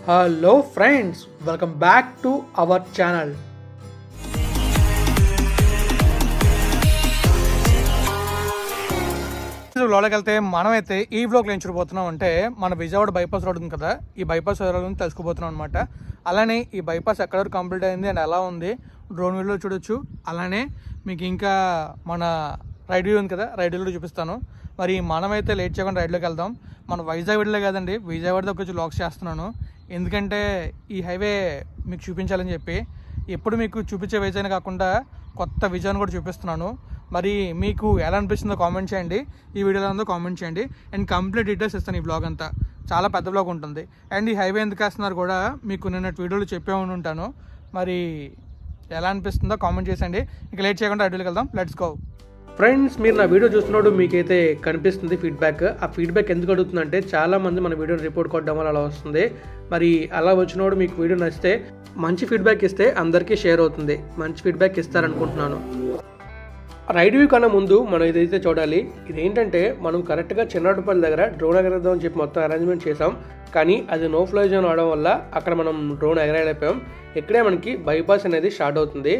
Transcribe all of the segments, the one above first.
Hello friends, welcome back to our channel. వ్లాగ్లోకి వెళ్తే మనమైతే ఈ వ్లాగ్లో ఏం చూడబోతున్నాం అంటే మన విజయవాడ బైపాస్ రోడ్ ఉంది కదా, ఈ బైపాస్ గురించి తెలుసుకోబోతున్నాం అనమాట. అలానే ఈ బైపాస్ ఎక్కడ వరకు కంప్లీట్ అయింది అండ్ ఎలా ఉంది డ్రోన్ వ్యూలో చూడొచ్చు. అలానే మీకు ఇంకా మన రైడ్ వ్యూ ఉంది కదా, రైడ్ వ్యూలో చూపిస్తాను. మరి మనమైతే లేట్ చేయకుండా రైడ్లోకి వెళ్దాం. మన వైజాగ్ వెళ్ళలే కదండి, విజయవాడతో వచ్చి వ్లాగ్స్ చేస్తున్నాను. ఎందుకంటే ఈ హైవే మీకు చూపించాలని చెప్పి ఎప్పుడు మీకు చూపించే విజయాన్ని కాకుండా కొత్త విజయాన్ని కూడా చూపిస్తున్నాను. మరి మీకు ఎలా అనిపిస్తుందో కామెంట్ చేయండి, ఈ వీడియోలో ఉందో కామెంట్ చేయండి. అండ్ కంప్లీట్ డీటెయిల్స్ ఇస్తాను. ఈ బ్లాగ్ అంతా చాలా పెద్ద బ్లాగ్ ఉంటుంది. అండ్ ఈ హైవే ఎందుకు వేస్తున్నారు కూడా మీకు నిన్నటి వీడియోలో చెప్పే ఉంటాను. మరి ఎలా అనిపిస్తుందో కామెంట్ చేయండి. ఇక లేట్ చేయకుండా వీడియోకి వెళ్దాం. Let's go. ఫ్రెండ్స్, మీరు నా వీడియో చూస్తున్నప్పుడు మీకైతే కనిపిస్తుంది ఫీడ్బ్యాక్. ఆ ఫీడ్బ్యాక్ ఎందుకు అడుగుతుందంటే చాలామంది మన వీడియోని రిపోర్ట్ కొట్టడం వల్ల అలా వస్తుంది. మరి అలా వచ్చినప్పుడు మీకు వీడియో నచ్చితే మంచి ఫీడ్బ్యాక్ ఇస్తే అందరికీ షేర్ అవుతుంది. మంచి ఫీడ్బ్యాక్ ఇస్తారనుకుంటున్నాను. రైడ్ వ్యూ కన్నా ముందు మనం ఇదైతే చూడాలి. ఇదేంటంటే మనం కరెక్ట్గా చిన్నపల్లి దగ్గర డ్రోన్ ఎగరేద్దాం అని చెప్పి మొత్తం అరేంజ్మెంట్ చేసాం. కానీ అది నో ఫ్లై జోన్ అవడం వల్ల అక్కడ మనం డ్రోన్ ఎగరేయలేకపోయాం. ఇక్కడే మనకి బైపాస్ అనేది స్టార్ట్ అవుతుంది.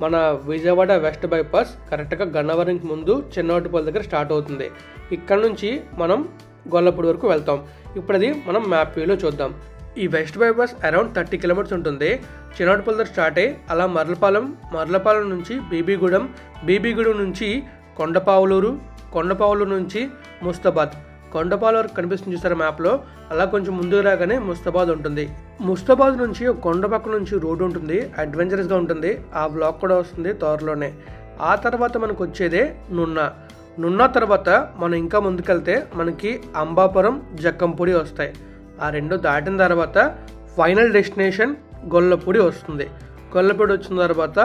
మన విజయవాడ వెస్ట్ బైపాస్ కరెక్ట్గా గన్నవరంకి ముందు చిన్నపల్లి దగ్గర స్టార్ట్ అవుతుంది. ఇక్కడ నుంచి మనం గొల్లపూడి వరకు వెళ్తాం. ఇప్పుడు అది మనం మ్యాప్ వ్యూలో చూద్దాం. ఈ వెస్ట్ బైపాస్ అరౌండ్ 30 కిలోమీటర్స్ ఉంటుంది. చిన్నపల్లి దగ్గర స్టార్ట్ అయ్యి అలా మర్లపాలెం నుంచి బీబీగూడెం నుంచి కొండపావులూరు నుంచి ముస్తాబాద్ వరకు కనిపిస్తుంది చూసారా మ్యాప్లో. అలా కొంచెం ముందుకు రాగానే ముస్తాబాద్ ఉంటుంది. ముస్తాబాద్ నుంచి కొండ పక్క నుంచి రోడ్డు ఉంటుంది, అడ్వెంచరస్గా ఉంటుంది. ఆ బ్లాగ్ కూడా వస్తుంది త్వరలోనే. ఆ తర్వాత మనకు వచ్చేదే నున్నా తర్వాత మనం ఇంకా ముందుకెళ్తే మనకి అంబాపురం, జక్కంపూడి వస్తాయి. ఆ రెండు దాటిన తర్వాత ఫైనల్ డెస్టినేషన్ గొల్లపూడి వస్తుంది. గొల్లపూడి వచ్చిన తర్వాత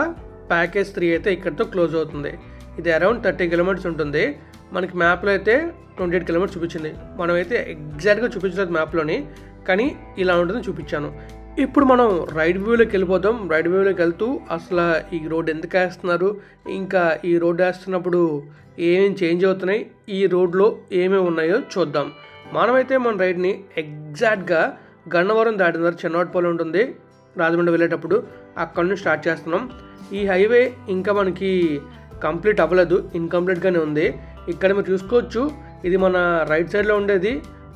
ప్యాకేజ్ 3 అయితే ఇక్కడితో క్లోజ్ అవుతుంది. ఇది అరౌండ్ 30 కిలోమీటర్స్ ఉంటుంది. మనకి మ్యాప్లో అయితే 28 కిలోమీటర్స్ చూపించింది. మనమైతే ఎగ్జాక్ట్గా చూపించలేదు మ్యాప్లోని, కానీ ఇలా ఉంటుందని చూపించాను. ఇప్పుడు మనం రైడ్ వ్యూలోకి వెళ్ళిపోతాం. రైడ్ వ్యూలోకి వెళ్తూ అసలు ఈ రోడ్ ఎందుకు వేస్తున్నారు, ఇంకా ఈ రోడ్ వేస్తున్నప్పుడు ఏమేమి చేంజ్ అవుతున్నాయి, ఈ రోడ్లో ఏమేమి ఉన్నాయో చూద్దాం. మనమైతే మన రైడ్ని ఎగ్జాక్ట్గా గన్నవరం దాటిన తర్వాత చిన్నపల్లి ఉంటుంది రాజమండ్రి వెళ్ళేటప్పుడు, అక్కడ నుంచి స్టార్ట్ చేస్తున్నాం. ఈ హైవే ఇంకా మనకి కంప్లీట్ అవ్వలేదు, ఇన్కంప్లీట్గానే ఉంది. ఇక్కడ మీరు చూసుకోవచ్చు, ఇది మన రైట్ సైడ్లో ఉండేది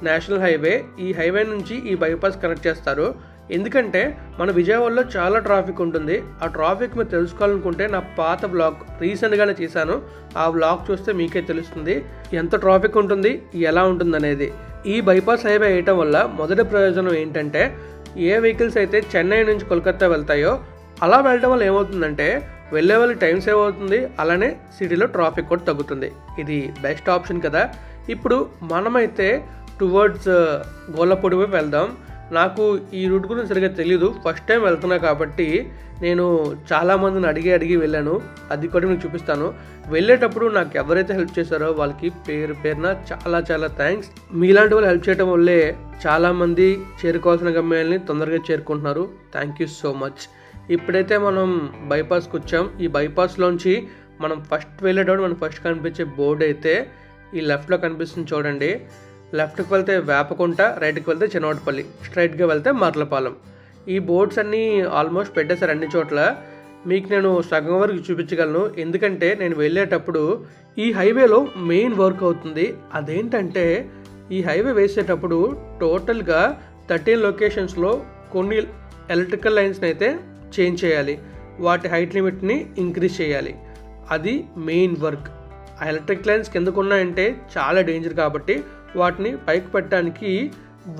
నేషనల్ హైవే. ఈ హైవే నుంచి ఈ బైపాస్ కనెక్ట్ చేస్తారు. ఎందుకంటే మన విజయవాడలో చాలా ట్రాఫిక్ ఉంటుంది. ఆ ట్రాఫిక్ మీరు తెలుసుకోవాలనుకుంటే నా పాత బ్లాగ్ రీసెంట్గానే చేశాను. ఆ బ్లాగ్ చూస్తే మీకే తెలుస్తుంది ఎంత ట్రాఫిక్ ఉంటుంది, ఎలా ఉంటుంది అనేది. ఈ బైపాస్ హైవే వేయటం వల్ల మొదటి ప్రయోజనం ఏంటంటే ఏ వెహికల్స్ అయితే చెన్నై నుంచి కోల్కతా వెళ్తాయో అలా వెళ్ళడం వల్ల ఏమవుతుందంటే వెళ్ళే వాళ్ళకి టైం సేవ్ అవుతుంది. అలానే సిటీలో ట్రాఫిక్ కూడా తగ్గుతుంది. ఇది బెస్ట్ ఆప్షన్ కదా. ఇప్పుడు మనమైతే టువర్డ్స్ గొల్లపూడి వైపు వెళ్దాం. నాకు ఈ రూట్ గురించి సరిగ్గా తెలీదు, ఫస్ట్ టైం వెళ్తున్నా కాబట్టి నేను చాలామందిని అడిగి వెళ్ళాను. అది కూడా మీకు చూపిస్తాను. వెళ్ళేటప్పుడు నాకు ఎవరైతే హెల్ప్ చేశారో వాళ్ళకి పేరున చాలా థ్యాంక్స్. మీలాంటి వాళ్ళు హెల్ప్ చేయడం వల్లే చాలామంది చేరుకోవాల్సిన గమ్యాలని తొందరగా చేరుకుంటున్నారు. Thank you so much. ఇప్పుడైతే మనం బైపాస్కి వచ్చాం. ఈ బైపాస్లోంచి మనం ఫస్ట్ వెళ్ళేటప్పుడు మనకు ఫస్ట్ కనిపించే బోర్డు అయితే ఈ లెఫ్ట్లో కనిపిస్తుంది చూడండి. లెఫ్ట్కి వెళ్తే వేపకుంట, రైట్కి వెళ్తే చిన్నపల్లి, స్ట్రైట్గా వెళ్తే మర్లపాలెం. ఈ బోర్డ్స్ అన్నీ ఆల్మోస్ట్ పెట్టేశారు అన్ని చోట్ల. మీకు నేను సగం వరకు చూపించగలను, ఎందుకంటే నేను వెళ్ళేటప్పుడు ఈ హైవేలో మెయిన్ వర్క్ అవుతుంది. అదేంటంటే ఈ హైవే వేసేటప్పుడు టోటల్గా 13 లొకేషన్స్లో కొన్ని ఎలక్ట్రికల్ లైన్స్ని అయితే చేంజ్ చేయాలి, వాటి హైట్ లిమిట్ని ఇంక్రీజ్ చేయాలి. అది మెయిన్ వర్క్. ఆ ఎలక్ట్రిక్ లైన్స్ కిందకు ఉన్నాయంటే చాలా డేంజర్ కాబట్టి వాటిని పైకి పెట్టడానికి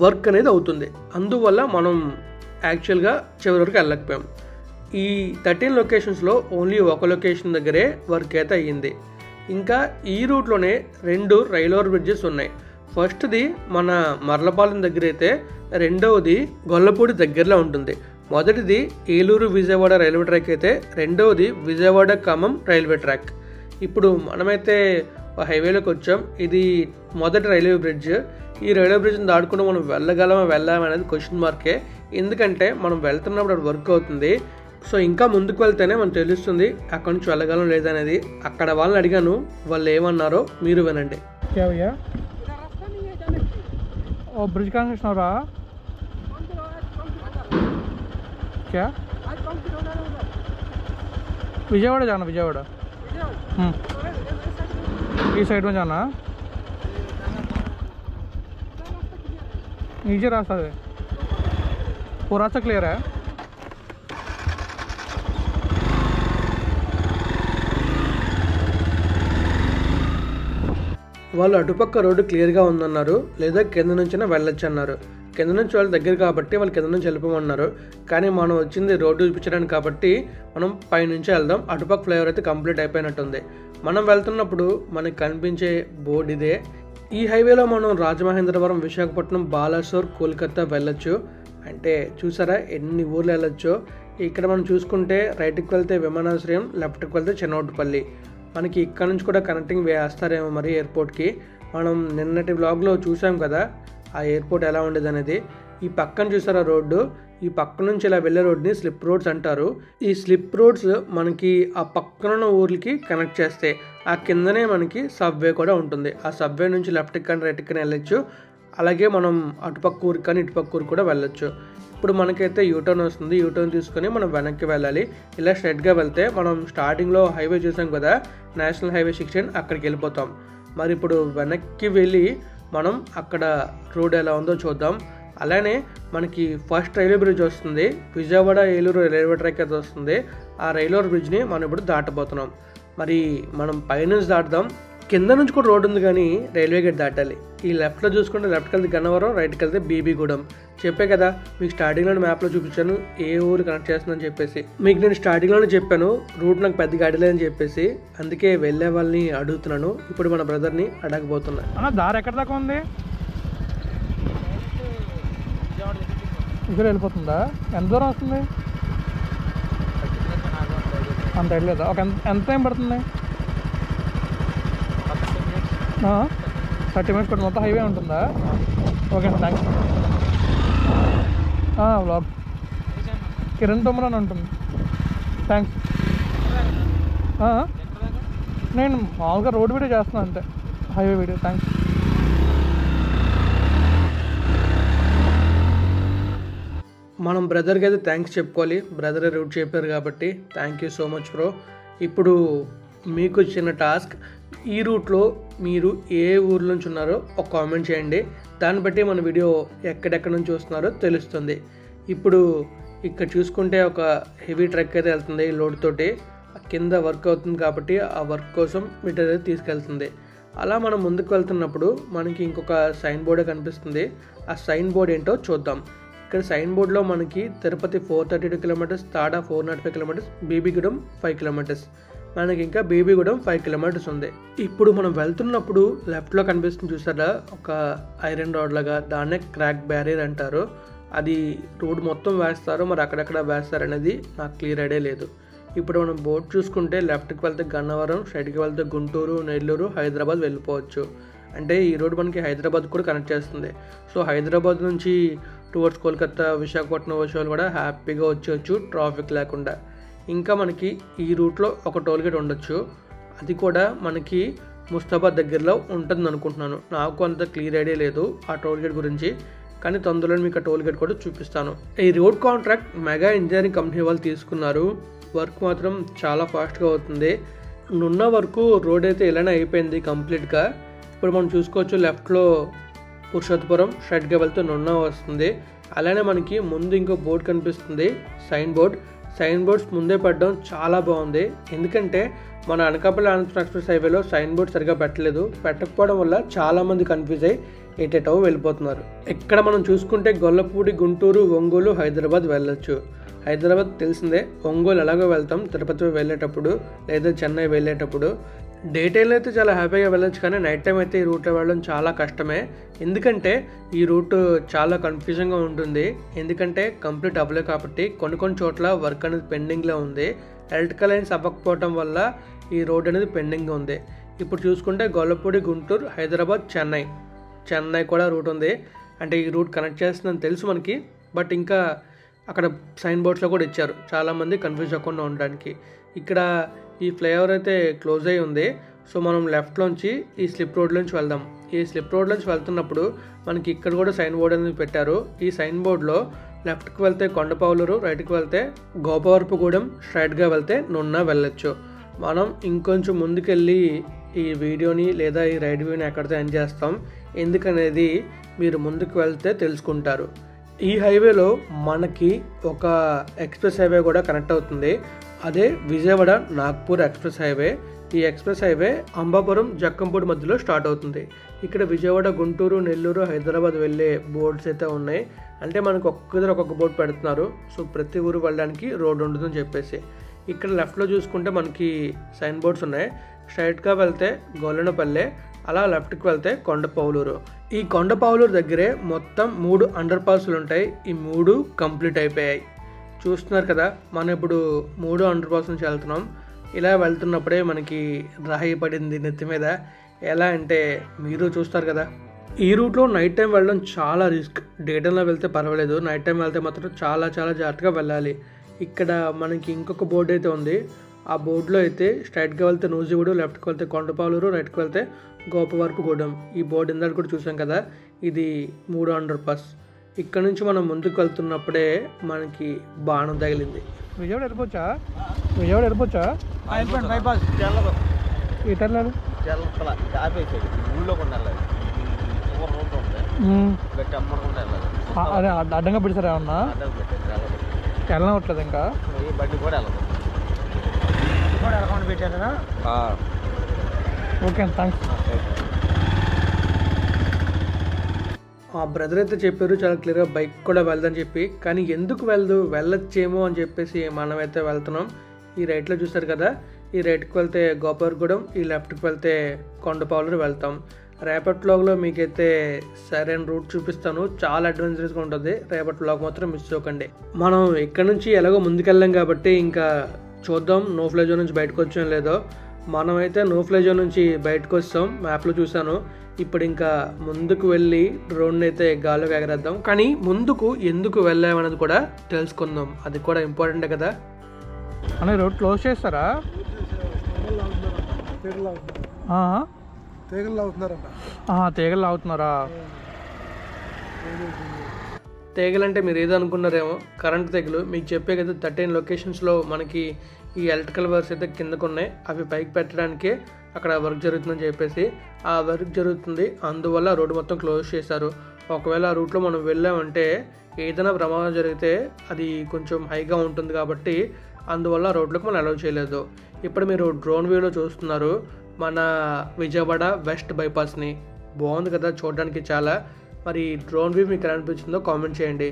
వర్క్ అనేది అవుతుంది. అందువల్ల మనం యాక్చువల్గా చివరి వరకు వెళ్ళకపోయాం. ఈ 13 లొకేషన్స్లో ఓన్లీ ఒక లొకేషన్ దగ్గరే వర్క్ అయితే అయ్యింది. ఇంకా ఈ రూట్లోనే 2 రైల్వే బ్రిడ్జెస్ ఉన్నాయి. ఫస్ట్ది మన మర్లపాలెం దగ్గర అయితే, రెండవది గొల్లపూడి దగ్గరలో ఉంటుంది. మొదటిది ఏలూరు విజయవాడ రైల్వే ట్రాక్ అయితే, రెండవది విజయవాడ ఖమ్మం రైల్వే ట్రాక్. ఇప్పుడు మనమైతే హైవేలోకి వచ్చాం. ఇది మొదటి రైల్వే బ్రిడ్జ్. ఈ రైల్వే బ్రిడ్జ్ని దాటుకుంటూ మనం వెళ్ళామా అనేది క్వశ్చన్ మార్కే. ఎందుకంటే మనం వెళ్తున్నప్పుడు అది వర్క్ అవుతుంది. సో ఇంకా ముందుకు వెళ్తేనే మనకు తెలుస్తుంది అక్కడ నుంచి వెళ్ళగలం లేదనేది. అక్కడ వాళ్ళని అడిగాను, వాళ్ళు ఏమన్నారో మీరు వినండి. బ్రిడ్జ్ కన్స్ట్రక్షన్ क्या विजयवाड़ा जाना विजयवाड़ा इस साइड में जाना नीचे रास्ता है वो रास्ता क्लियर है వాళ్ళు అటుపక్క రోడ్డు క్లియర్గా ఉందన్నారు లేదా కింద నుంచైనా వెళ్ళొచ్చు అన్నారు. కింద నుంచి వాళ్ళ దగ్గర కాబట్టి వాళ్ళు కింద నుంచి వెళ్ళిపోమన్నారు. కానీ మనం వచ్చింది రోడ్డు చూపించడానికి కాబట్టి మనం పైనుంచి వెళ్దాం. అటుపక్క ఫ్లైఓవర్ అయితే కంప్లీట్ అయిపోయినట్టుంది. మనం వెళ్తున్నప్పుడు మనకి కనిపించే బోర్డు ఇదే. ఈ హైవేలో మనం రాజమహేంద్రవరం, విశాఖపట్నం, బాలాసోర్, కోల్కతా వెళ్ళొచ్చు. అంటే చూసారా ఎన్ని ఊర్లు వెళ్ళొచ్చో. ఇక్కడ మనం చూసుకుంటే రైట్కి వెళ్తే విమానాశ్రయం, లెఫ్ట్కి వెళ్తే చెన్నోటుపల్లి. మనకి ఇక్కడ నుంచి కూడా కనెక్టింగ్ వేస్తారేమో మరి ఎయిర్పోర్ట్కి. మనం నిన్నటి వ్లాగ్లో చూసాం కదా ఆ ఎయిర్పోర్ట్ ఎలా ఉండేది అనేది. ఈ పక్కన చూసారా రోడ్డు, ఈ పక్క నుంచి ఇలా వెళ్ళే రోడ్ని స్లిప్ రోడ్స్ అంటారు. ఈ స్లిప్ రోడ్స్ మనకి ఆ పక్కన ఉన్న ఊర్లకి కనెక్ట్ చేస్తే ఆ కిందనే మనకి సబ్వే కూడా ఉంటుంది. ఆ సబ్వే నుంచి లెఫ్ట్కి కానీ రైట్కి కానీ వెళ్ళొచ్చు. అలాగే మనం అటుపక్క ఊరికి కానీ ఇటుపక్క ఊరికి కూడా వెళ్ళొచ్చు. ఇప్పుడు మనకైతే యూటర్న్ వస్తుంది. యూటర్న్ తీసుకొని మనం వెనక్కి వెళ్ళాలి. ఇలా స్ట్రైట్గా వెళ్తే మనం స్టార్టింగ్లో హైవే చూసాం కదా, నేషనల్ హైవే 16, అక్కడికి వెళ్ళిపోతాం. మరి ఇప్పుడు వెనక్కి వెళ్ళి మనం అక్కడ రోడ్ ఎలా ఉందో చూద్దాం. అలానే మనకి ఫస్ట్ రైల్వే బ్రిడ్జ్ వస్తుంది, విజయవాడ ఏలూరు రైల్వే ట్రాక్ అయితే వస్తుంది. ఆ రైల్వే బ్రిడ్జ్ని మనం ఇప్పుడు దాటబోతున్నాం. మరి మనం పైనుంచి దాటుదాం. కింద నుంచి కూడా రోడ్ ఉంది కానీ రైల్వే గేట్ దాటాలి. ఈ లెఫ్ట్లో చూసుకుంటే లెఫ్ట్కి వెళ్తే గన్నవరం, రైట్కి వెళ్తే బీబీగూడెం. చెప్పే కదా మీకు స్టార్టింగ్లోనే మ్యాప్లో చూపించాను ఏ ఊరు కనెక్ట్ చేస్తుందని చెప్పేసి. మీకు నేను స్టార్టింగ్లోనే చెప్పాను రూట్ నాకు పెద్దగా అడలేదని చెప్పేసి, అందుకే వెళ్ళే వాళ్ళని అడుగుతున్నాను. ఇప్పుడు మన బ్రదర్ని అడగబోతున్నా. అన్న దారి ఎక్కడ దాకా ఉంది? ఇక్కడ వెళ్ళిపోతుందా? ఎంత దూరం వస్తుంది? అంత వెళ్ళలేదా? ఒక ఎంత టైం పడుతుంది? 30 minutes కూడా మొత్తం హైవే ఉంటుందా? ఓకే అండి, థ్యాంక్స్. వ్లాగ్ కిరణ్ తొమ్మర అని ఉంటుంది. థ్యాంక్స్. నేను మామూలుగా రోడ్ వీడియో చేస్తున్నాను అంతే, హైవే వీడియో. థ్యాంక్స్. మనం బ్రదర్కి అయితే థ్యాంక్స్ చెప్పుకోవాలి. బ్రదరే రూట్ చెప్పారు కాబట్టి thank you so much bro. ఇప్పుడు మీకు చిన్న టాస్క్. ఈ రూట్లో మీరు ఏ ఊరు నుంచి ఉన్నారో ఒక కామెంట్ చేయండి. దాన్ని బట్టి మన వీడియో ఎక్కడెక్కడ నుంచి చూస్తున్నారో తెలుస్తుంది. ఇప్పుడు ఇక్కడ చూసుకుంటే ఒక హెవీ ట్రక్ అయితే వెళ్తుంది లోడ్ తోటి. కింద వర్క్ అవుతుంది కాబట్టి ఆ వర్క్ కోసం మెటీరియల్ తీసుకెళ్తుంది. అలా మనం ముందుకు వెళ్తున్నప్పుడు మనకి ఇంకొక సైన్ బోర్డే కనిపిస్తుంది. ఆ సైన్ బోర్డ్ ఏంటో చూద్దాం. ఇక్కడ సైన్ బోర్డ్లో మనకి Tirupati 432 kilometers, తాడా 405 kilometers, Bibigudem 5 kilometers. మనకి ఇంకా బీబీగూడెం 5 kilometers ఉంది. ఇప్పుడు మనం వెళ్తున్నప్పుడు లెఫ్ట్లో కనిపిస్తుంది చూసారా ఒక ఐరన్ రాడ్ లాగా, దాన్నే క్రాక్ బ్యారియర్ అంటారు. అది రోడ్ మొత్తం వేస్తారు, మరి అక్కడెక్కడ వేస్తారు అనేది నాకు క్లియర్ ఐడియా లేదు. ఇప్పుడు మనం బోర్డు చూసుకుంటే లెఫ్ట్కి వెళ్తే గన్నవరం, స్ట్రైట్కి వెళ్తే గుంటూరు, నెల్లూరు, హైదరాబాద్ వెళ్ళిపోవచ్చు. అంటే ఈ రోడ్ మనకి హైదరాబాద్ కూడా కనెక్ట్ చేస్తుంది. సో హైదరాబాద్ నుంచి టువర్డ్స్ కోల్కతా, విశాఖపట్నం వచ్చే కూడా హ్యాపీగా వచ్చేవచ్చు ట్రాఫిక్ లేకుండా. ఇంకా మనకి ఈ రూట్లో ఒక టోల్గేట్ ఉండొచ్చు. అది కూడా మనకి ముస్తాబాద్ దగ్గరలో ఉంటుంది అనుకుంటున్నాను. నాకు అంత క్లియర్ ఐడియా లేదు ఆ టోల్గేట్ గురించి, కానీ తొందరలో మీకు ఆ టోల్గేట్ కూడా చూపిస్తాను. ఈ road contract mega engineering company వాళ్ళు తీసుకున్నారు. వర్క్ మాత్రం చాలా ఫాస్ట్గా అవుతుంది. నున్న వరకు రోడ్ అయితే ఇలానే అయిపోయింది కంప్లీట్గా. ఇప్పుడు మనం చూసుకోవచ్చు లెఫ్ట్లో పురుషోత్తపురం, స్ట్రైట్గా వెళ్తే నున్న వస్తుంది. అలానే మనకి ముందు ఇంకో బోర్డు కనిపిస్తుంది, సైన్ బోర్డ్. సైన్ బోర్డ్స్ ముందే పెట్టడం చాలా బాగుంది. ఎందుకంటే మన అనకాపల్లి ఆంధ్ర ఎక్స్ప్రెస్ హైవేలో సైన్ బోర్డ్ సరిగా పెట్టకపోవడం వల్ల చాలామంది కన్ఫ్యూజ్ అయ్యి ఎటెటో వెళ్ళిపోతున్నారు. ఇక్కడ మనం చూసుకుంటే గొల్లపూడి, గుంటూరు, ఒంగోలు, హైదరాబాద్ వెళ్ళొచ్చు. హైదరాబాద్ తెలిసిందే, ఒంగోలు ఎలాగో వెళ్తాం తిరుపతి వెళ్ళేటప్పుడు లేదా చెన్నై వెళ్ళేటప్పుడు. డే టైంలో అయితే చాలా హ్యాపీగా వెళ్ళొచ్చు, కానీ నైట్ టైం అయితే ఈ రూట్లో వెళ్ళడం చాలా కష్టమే. ఎందుకంటే ఈ రూట్ చాలా కన్ఫ్యూజన్గా ఉంటుంది. ఎందుకంటే కంప్లీట్ అవ్వలేదు కాబట్టి కొన్ని చోట్ల వర్క్ అనేది పెండింగ్లో ఉంది. ఎలక్ట్రికల్ లైన్స్ అవ్వకపోవటం వల్ల ఈ రోడ్ అనేది పెండింగ్గా ఉంది. ఇప్పుడు చూసుకుంటే గొల్లపూడి, గుంటూరు, హైదరాబాద్, చెన్నై కూడా రూట్ ఉంది. అంటే ఈ రూట్ కనెక్ట్ చేస్తుందని తెలుసు మనకి, బట్ ఇంకా అక్కడ సైన్ బోర్డ్స్లో కూడా ఇచ్చారు చాలామంది కన్ఫ్యూజ్ అవ్వకుండా ఉండడానికి. ఇక్కడ ఈ ఫ్లైఓవర్ అయితే క్లోజ్ అయ్యి ఉంది. సో మనం లెఫ్ట్లోంచి ఈ స్లిప్ రోడ్లోంచి వెళ్దాం. ఈ స్లిప్ రోడ్లోంచి వెళ్తున్నప్పుడు మనకి ఇక్కడ కూడా సైన్ బోర్డ్ అనేది పెట్టారు. ఈ సైన్ బోర్డ్లో లెఫ్ట్కి వెళ్తే కొండపావులూరు, రైట్కి వెళ్తే గోపవరపుగూడెం, స్ట్రైట్గా వెళ్తే నున్న వెళ్ళొచ్చు. మనం ఇంకొంచెం ముందుకెళ్ళి ఈ వీడియోని లేదా ఈ రైడ్ వ్యూని ఎక్కడితో ఎండ్ చేస్తాం ఎందుకనేది మీరు ముందుకు వెళ్తే తెలుసుకుంటారు. ఈ హైవేలో మనకి ఒక ఎక్స్ప్రెస్ హైవే కూడా కనెక్ట్ అవుతుంది. అదే విజయవాడ నాగ్పూర్ ఎక్స్ప్రెస్ హైవే. ఈ ఎక్స్ప్రెస్ హైవే అంబాపురం జక్కంపూడి మధ్యలో స్టార్ట్ అవుతుంది. ఇక్కడ విజయవాడ, గుంటూరు, నెల్లూరు, హైదరాబాద్ వెళ్ళే బోర్డ్స్ అయితే ఉన్నాయి. అంటే మనకు ఒక్కొక్క బోర్డు పెడుతున్నారు. సో ప్రతి ఊరు వెళ్ళడానికి రోడ్డు ఉంటుందని చెప్పేసి. ఇక్కడ లెఫ్ట్లో చూసుకుంటే మనకి సైన్ బోర్డ్స్ ఉన్నాయి. స్ట్రైట్గా వెళ్తే గొల్లెనపల్లె, అలా లెఫ్ట్కి వెళ్తే కొండపావులూరు. ఈ కొండపావులూరు దగ్గరే మొత్తం 3 అండర్ పాస్లు ఉంటాయి. ఈ 3 కంప్లీట్ అయిపోయాయి. చూస్తున్నారు కదా, మనం ఇప్పుడు 3 అండర్ పాస్ నుంచి వెళ్తున్నాం. ఇలా వెళ్తున్నప్పుడే మనకి రాయి పడింది నెత్తి మీద. ఎలా అంటే మీరు చూస్తారు కదా. ఈ రూట్లో నైట్ టైం వెళ్ళడం చాలా రిస్క్. డే టైంలో వెళ్తే పర్వాలేదు, నైట్ టైం వెళ్తే మాత్రం చాలా జాగ్రత్తగా వెళ్ళాలి. ఇక్కడ మనకి ఇంకొక బోర్డు అయితే ఉంది. ఆ బోర్డులో అయితే స్ట్రైట్గా వెళ్తే నూజివీడు, లెఫ్ట్కి వెళ్తే కొండపావులూరు, రైట్కి వెళ్తే గోపవరపుగూడెం. ఈ బోర్డు ఇందాక కూడా చూసాం కదా, ఇది 3 అండర్ పాస్. ఇక్కడ నుంచి మనం ముందుకు వెళ్తున్నప్పుడే మనకి బాణం తగిలింది. విజయవాడ వెళ్ళిపోవచ్చా? విజయవాడ వెళ్ళిపోవచ్చా? బైపాస్ ఇటు వెళ్ళాలి. అదే అడ్డంగా పెడతారు ఏమన్నా? వెళ్ళవట్లేదు ఇంకా. బండి కూడా పెట్టారా? Okay, thanks. ఆ బ్రదర్ అయితే చెప్పారు చాలా క్లియర్గా బైక్ కూడా వెళ్దని చెప్పి. కానీ ఎందుకు వెళ్ళొచ్చేమో అని చెప్పేసి మనమైతే వెళ్తున్నాం. ఈ రైట్లో చూస్తారు కదా, ఈ రైట్కి వెళ్తే గోపవరపుగూడెం, ఈ లెఫ్ట్కి వెళ్తే కొండపావులూరు వెళ్తాం. రేపటి వ్లాగ్లో మీకైతే సరైన రూట్ చూపిస్తాను. చాలా అడ్వెంచరస్గా ఉంటుంది. రేపటి వ్లాగ్ మాత్రం మిస్ అవ్వకండి. మనం ఇక్కడ నుంచి ఎలాగో ముందుకెళ్ళాం కాబట్టి ఇంకా చూద్దాం నో ఫ్లై జోన్ నుంచి బయటకు వచ్చాం లేదో. మనమైతే నో ఫ్లై జోన్ నుంచి బయటకు వస్తాం. మ్యాప్లో చూసాను. ఇప్పుడు ఇంకా ముందుకు వెళ్ళి డ్రోన్ అయితే గాల్లోకి ఎగరేద్దాం. కానీ ముందుకు ఎందుకు వెళ్ళామన్నది కూడా తెలుసుకుందాం. అది కూడా ఇంపార్టెంటే కదా. అనే రోడ్ క్లోజ్ చేస్తారా? తీగలు లాగుతున్నారా? తీగలంటే మీరు ఏదో అనుకున్నారేమో, కరెంట్ తీగలు. మీకు చెప్పే కదా 13 లొకేషన్స్లో మనకి ఈ ఎలక్ట్రికల్ వర్క్స్ అయితే కిందకు ఉన్నాయి. అవి పైకి పెట్టడానికే అక్కడ వర్క్ జరుగుతుందని చెప్పేసి ఆ వర్క్ జరుగుతుంది. అందువల్ల రోడ్డు మొత్తం క్లోజ్ చేశారు. ఒకవేళ ఆ రూట్లో మనం వెళ్ళామంటే ఏదైనా ప్రమాదం జరిగితే అది కొంచెం హైగా ఉంటుంది కాబట్టి అందువల్ల రోడ్లోకి మనం అలౌ చేయలేదు. ఇప్పుడు మీరు డ్రోన్ వ్యూలో చూస్తున్నారు మన విజయవాడ వెస్ట్ బైపాస్ని. బాగుంది కదా చూడడానికి చాలా. మరి డ్రోన్ వ్యూ మీకు ఎలా అనిపించిందో కామెంట్ చేయండి.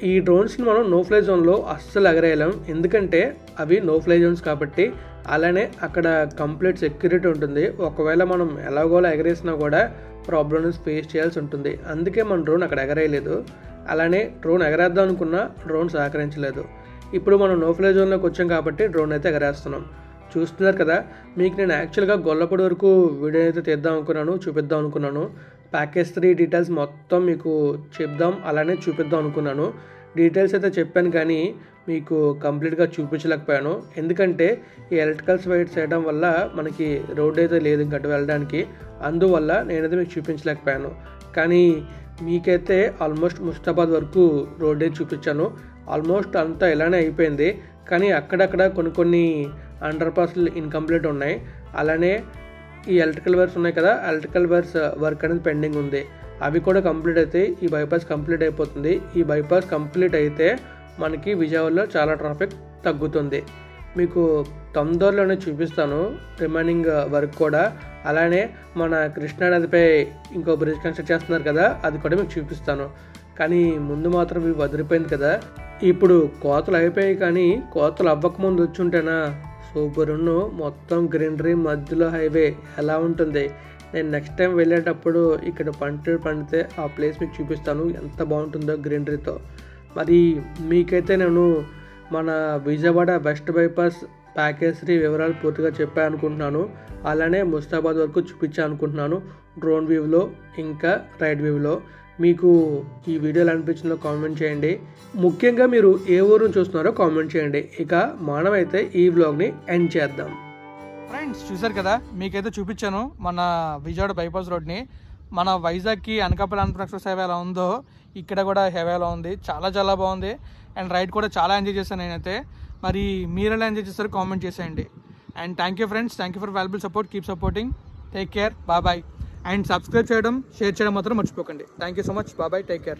ఈ డ్రోన్స్ని మనం నో ఫ్లై జోన్లో అస్సలు ఎగరేయలేం, ఎందుకంటే అవి నో ఫ్లై జోన్స్ కాబట్టి. అలానే అక్కడ కంప్లీట్ సెక్యూరిటీ ఉంటుంది. ఒకవేళ మనం ఎలాగోలా ఎగరేసినా కూడా ప్రాబ్లమ్స్ ఫేస్ చేయాల్సి ఉంటుంది. అందుకే మన డ్రోన్ అక్కడ ఎగరేయలేదు. అలానే డ్రోన్ ఎగరేద్దాం అనుకున్నా డ్రోన్ సహకరించలేదు. ఇప్పుడు మనం నో ఫ్లై జోన్లోకి వచ్చాం కాబట్టి డ్రోన్ అయితే ఎగరేస్తున్నాం. చూస్తున్నారు కదా, మీకు నేను యాక్చువల్గా గొల్లపూడి వరకు వీడియో అయితే తీద్దాం అనుకున్నాను, చూపిద్దాం అనుకున్నాను. ప్యాకేజ్ 3 డీటెయిల్స్ మొత్తం మీకు చెప్దాం, అలానే చూపిద్దాం అనుకున్నాను. డీటెయిల్స్ అయితే చెప్పాను కానీ మీకు కంప్లీట్గా చూపించలేకపోయాను. ఎందుకంటే ఈ ఎలక్ట్రికల్స్ వైట్ చేయడం వల్ల మనకి రోడ్ అయితే లేదు ఇంకటు వెళ్ళడానికి. అందువల్ల నేనైతే మీకు చూపించలేకపోయాను. కానీ మీకైతే ఆల్మోస్ట్ ముస్తాబాద్ వరకు రోడ్ అయితే చూపించాను. ఆల్మోస్ట్ అంతా ఇలానే అయిపోయింది. కానీ అక్కడక్కడ కొన్ని అండర్ పాస్లు ఇన్కంప్లీట్ ఉన్నాయి. అలానే ఈ ఎలక్ట్రికల్ వైర్స్ ఉన్నాయి కదా, ఎలక్ట్రికల్ వైర్స్ వర్క్ అనేది పెండింగ్ ఉంది. అవి కూడా కంప్లీట్ అయితే ఈ బైపాస్ కంప్లీట్ అయిపోతుంది. ఈ బైపాస్ కంప్లీట్ అయితే మనకి విజయవాడలో చాలా ట్రాఫిక్ తగ్గుతుంది. మీకు తొందరలోనే చూపిస్తాను రిమైనింగ్ వర్క్ కూడా. అలానే మన కృష్ణానదిపై ఇంకో బ్రిడ్జ్ కన్స్ట్రక్ట్ చేస్తున్నారు కదా, అది కూడా మీకు చూపిస్తాను. కానీ ముందు మాత్రం ఇవి వదిలిపోయింది కదా. ఇప్పుడు కోతలు అయిపోయాయి కానీ కోతలు అవ్వకముందు వచ్చి ఉంటేనా సూపర్ ఉన్ను. మొత్తం గ్రీనరీ మధ్యలో హైవే ఎలా ఉంటుంది. నేను నెక్స్ట్ టైం వెళ్ళేటప్పుడు ఇక్కడ పండితే ఆ ప్లేస్ మీకు చూపిస్తాను ఎంత బాగుంటుందో గ్రీనరీతో. మరి మీకైతే నేను మన విజయవాడ వెస్ట్ బైపాస్ ప్యాకేజ్ 3 వివరాలు పూర్తిగా చెప్పాను అనుకుంటున్నాను. అలానే ముస్తాబాద్ వరకు చూపించాను అనుకుంటున్నాను డ్రోన్ వ్యూలో ఇంకా రైడ్ వ్యూలో. మీకు ఈ వీడియోలు అనిపించిందో కామెంట్ చేయండి. ముఖ్యంగా మీరు ఏ ఊరు చూస్తున్నారో కామెంట్ చేయండి. ఇక మనమైతే ఈ వ్లాగ్ని ఎండ్ చేద్దాం. ఫ్రెండ్స్ చూసారు కదా, మీకైతే చూపించాను మన విజయవాడ బైపాస్ రోడ్ని. మన వైజాగ్కి అనకాపల్లి ఆంధ్ర ఎక్స్ప్రెస్ హైవే ఎలా ఉందో ఇక్కడ కూడా హైవే ఎలా ఉంది. చాలా చాలా బాగుంది. అండ్ రైడ్ కూడా చాలా ఎంజాయ్ చేశాను నేనైతే. మరి మీరు ఎలా ఎంజాయ్ చేస్తారో కామెంట్ చేసేయండి. And thank you friends, thank you for valuable support. Keep supporting. Take care. Bye. And subscribe చేయడం, షేర్ చేయడం మాత్రం మర్చిపోకండి. Thank you so much. Bye. Take care.